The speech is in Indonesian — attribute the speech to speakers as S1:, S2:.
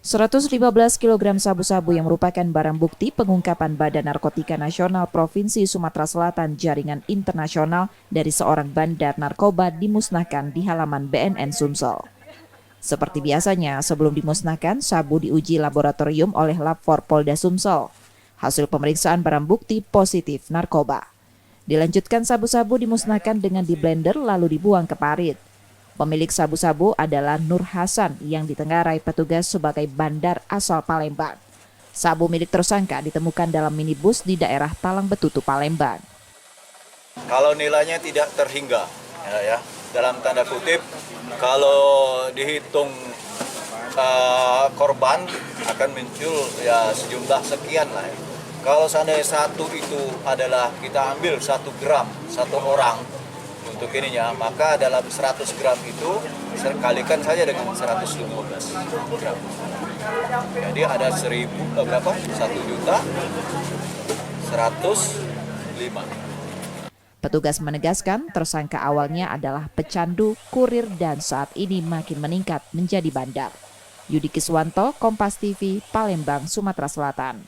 S1: 115 kg sabu-sabu yang merupakan barang bukti pengungkapan Badan Narkotika Nasional Provinsi Sumatera Selatan jaringan internasional dari seorang bandar narkoba dimusnahkan di halaman BNN Sumsel. Seperti biasanya, sebelum dimusnahkan, sabu diuji laboratorium oleh Lab 4 Polda Sumsel. Hasil pemeriksaan barang bukti positif narkoba. Dilanjutkan sabu-sabu dimusnahkan dengan diblender lalu dibuang ke parit. Pemilik sabu-sabu adalah Nur Hasan yang ditenggarai petugas sebagai bandar asal Palembang. Sabu milik tersangka ditemukan dalam minibus di daerah Talang Betutu, Palembang.
S2: Kalau nilainya tidak terhingga, ya, dalam tanda kutip, kalau dihitung korban akan muncul ya sejumlah sekian lah. Ya. Kalau seandainya satu itu adalah kita ambil 1 gram satu orang untuk ininya, maka dalam 100 gram itu kalikan saja dengan 115 gram. Jadi ada 1.105.
S1: Petugas menegaskan tersangka awalnya adalah pecandu, kurir, dan saat ini makin meningkat menjadi bandar. Yudi Kiswanto, Kompas TV, Palembang, Sumatera Selatan.